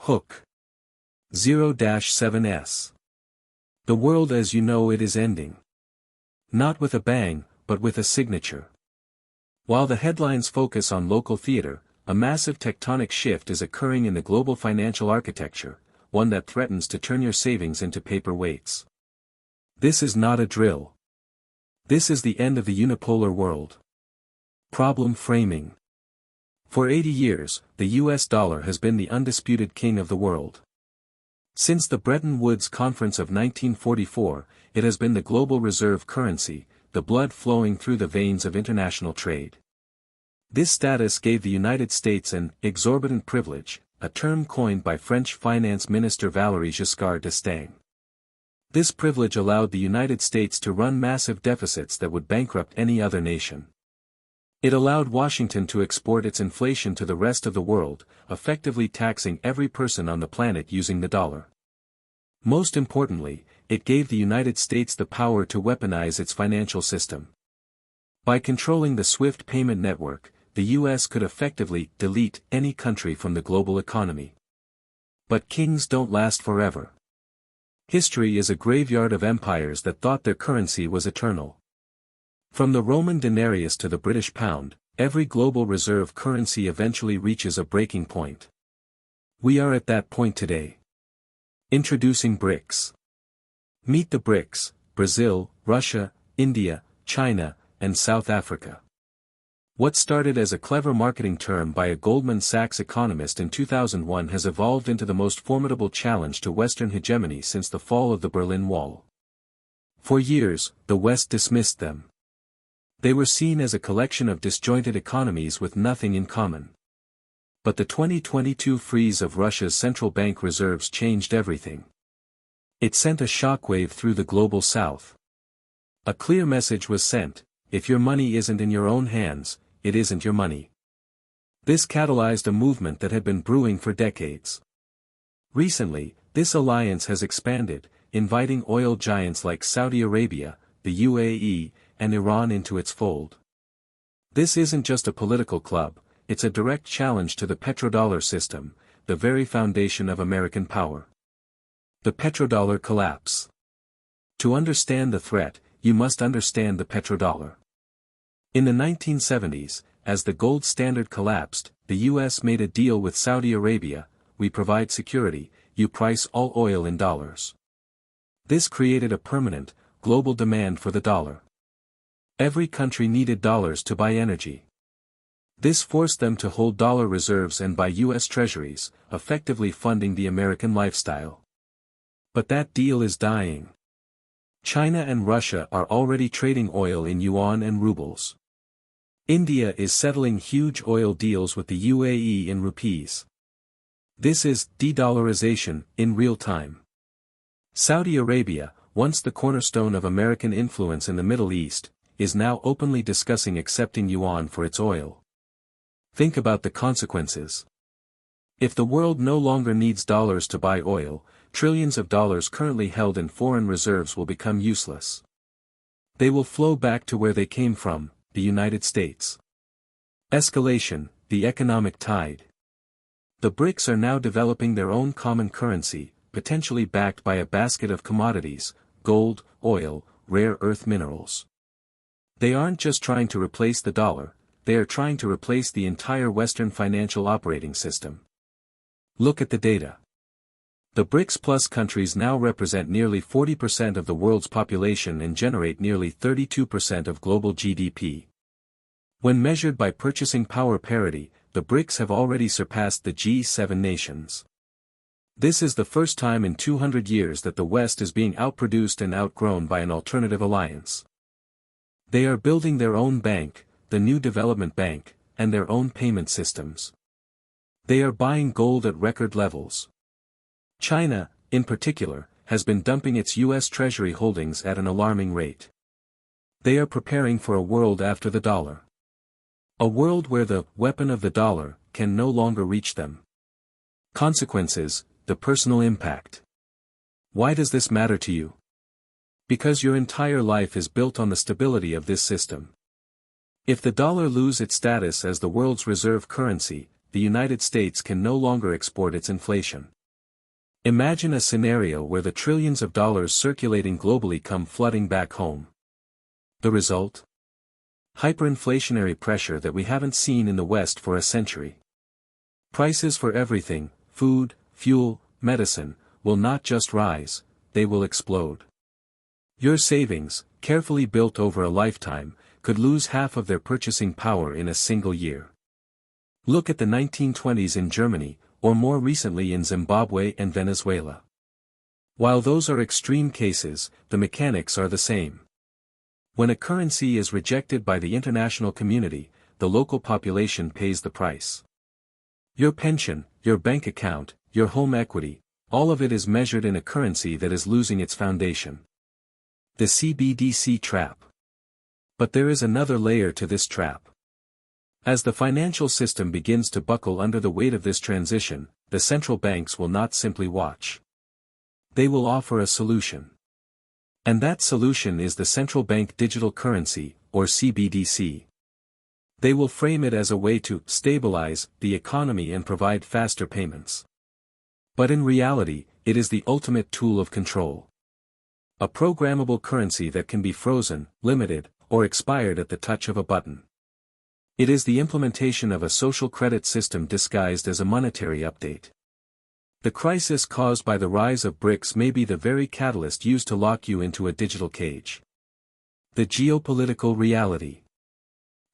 Hook. 0-7s. The world as you know it is ending. Not with a bang, but with a signature. While the headlines focus on local theater, a massive tectonic shift is occurring in the global financial architecture, one that threatens to turn your savings into paper weights. This is not a drill. This is the end of the unipolar world. Problem framing. For 80 years, the US dollar has been the undisputed king of the world. Since the Bretton Woods Conference of 1944, it has been the global reserve currency, the blood flowing through the veins of international trade. This status gave the United States an exorbitant privilege, a term coined by French Finance Minister Valéry Giscard d'Estaing. This privilege allowed the United States to run massive deficits that would bankrupt any other nation. It allowed Washington to export its inflation to the rest of the world, effectively taxing every person on the planet using the dollar. Most importantly, it gave the United States the power to weaponize its financial system. By controlling the SWIFT payment network, the US could effectively delete any country from the global economy. But kings don't last forever. History is a graveyard of empires that thought their currency was eternal. From the Roman denarius to the British pound, every global reserve currency eventually reaches a breaking point. We are at that point today. Introducing BRICS. Meet the BRICS: Brazil, Russia, India, China, and South Africa. What started as a clever marketing term by a Goldman Sachs economist in 2001 has evolved into the most formidable challenge to Western hegemony since the fall of the Berlin Wall. For years, the West dismissed them. They were seen as a collection of disjointed economies with nothing in common. But the 2022 freeze of Russia's central bank reserves changed everything. It sent a shockwave through the global south. A clear message was sent: if your money isn't in your own hands, it isn't your money. This catalyzed a movement that had been brewing for decades. Recently, this alliance has expanded, inviting oil giants like Saudi Arabia, the UAE, and Iran into its fold. This isn't just a political club, it's a direct challenge to the petrodollar system, the very foundation of American power. The petrodollar collapse. To understand the threat, you must understand the petrodollar. In the 1970s, as the gold standard collapsed, the US made a deal with Saudi Arabia: we provide security, you price all oil in dollars. This created a permanent, global demand for the dollar. Every country needed dollars to buy energy. This forced them to hold dollar reserves and buy US treasuries, effectively funding the American lifestyle. But that deal is dying. China and Russia are already trading oil in yuan and rubles. India is settling huge oil deals with the UAE in rupees. This is de-dollarization in real time. Saudi Arabia, once the cornerstone of American influence in the Middle East, is now openly discussing accepting yuan for its oil. Think about the consequences. If the world no longer needs dollars to buy oil, trillions of dollars currently held in foreign reserves will become useless. They will flow back to where they came from, the United States. Escalation, the economic tide. The BRICS are now developing their own common currency, potentially backed by a basket of commodities: gold, oil, rare earth minerals. They aren't just trying to replace the dollar, they are trying to replace the entire Western financial operating system. Look at the data. The BRICS Plus countries now represent nearly 40% of the world's population and generate nearly 32% of global GDP. When measured by purchasing power parity, the BRICS have already surpassed the G7 nations. This is the first time in 200 years that the West is being outproduced and outgrown by an alternative alliance. They are building their own bank, the New Development Bank, and their own payment systems. They are buying gold at record levels. China, in particular, has been dumping its US Treasury holdings at an alarming rate. They are preparing for a world after the dollar. A world where the weapon of the dollar can no longer reach them. Consequences, the personal impact. Why does this matter to you? Because your entire life is built on the stability of this system. If the dollar loses its status as the world's reserve currency, the United States can no longer export its inflation. Imagine a scenario where the trillions of dollars circulating globally come flooding back home. The result? Hyperinflationary pressure that we haven't seen in the West for a century. Prices for everything, food, fuel, medicine, will not just rise, they will explode. Your savings, carefully built over a lifetime, could lose half of their purchasing power in a single year. Look at the 1920s in Germany, or more recently in Zimbabwe and Venezuela. While those are extreme cases, the mechanics are the same. When a currency is rejected by the international community, the local population pays the price. Your pension, your bank account, your home equity, all of it is measured in a currency that is losing its foundation. The CBDC trap. But there is another layer to this trap. As the financial system begins to buckle under the weight of this transition, the central banks will not simply watch. They will offer a solution. And that solution is the central bank digital currency, or CBDC. They will frame it as a way to stabilize the economy and provide faster payments. But in reality, it is the ultimate tool of control. A programmable currency that can be frozen, limited, or expired at the touch of a button. It is the implementation of a social credit system disguised as a monetary update. The crisis caused by the rise of BRICS may be the very catalyst used to lock you into a digital cage. The geopolitical reality.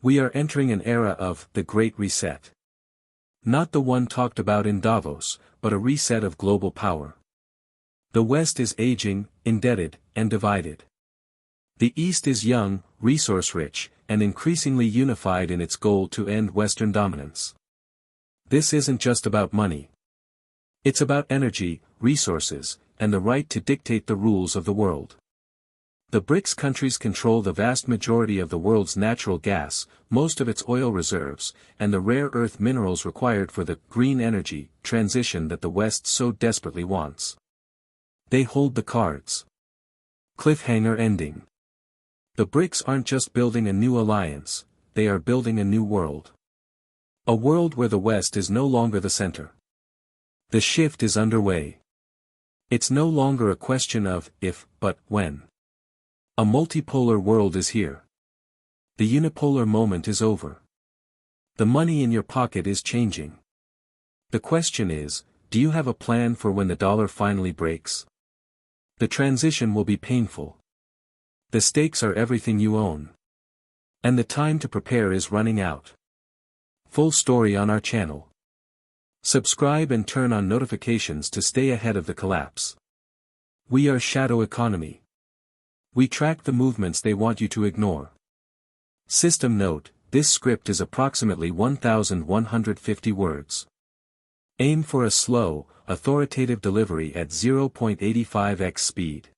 We are entering an era of the Great Reset. Not the one talked about in Davos, but a reset of global power. The West is aging, indebted, and divided. The East is young, resource-rich, and increasingly unified in its goal to end Western dominance. This isn't just about money. It's about energy, resources, and the right to dictate the rules of the world. The BRICS countries control the vast majority of the world's natural gas, most of its oil reserves, and the rare earth minerals required for the green energy transition that the West so desperately wants. They hold the cards. Cliffhanger ending. The BRICS aren't just building a new alliance, they are building a new world. A world where the West is no longer the center. The shift is underway. It's no longer a question of if, but when. A multipolar world is here. The unipolar moment is over. The money in your pocket is changing. The question is, do you have a plan for when the dollar finally breaks? The transition will be painful. The stakes are everything you own. And the time to prepare is running out. Full story on our channel. Subscribe and turn on notifications to stay ahead of the collapse. We are Shadow Economy. We track the movements they want you to ignore. System note, this script is approximately 1,150 words. Aim for a slow, authoritative delivery at 0.85x speed.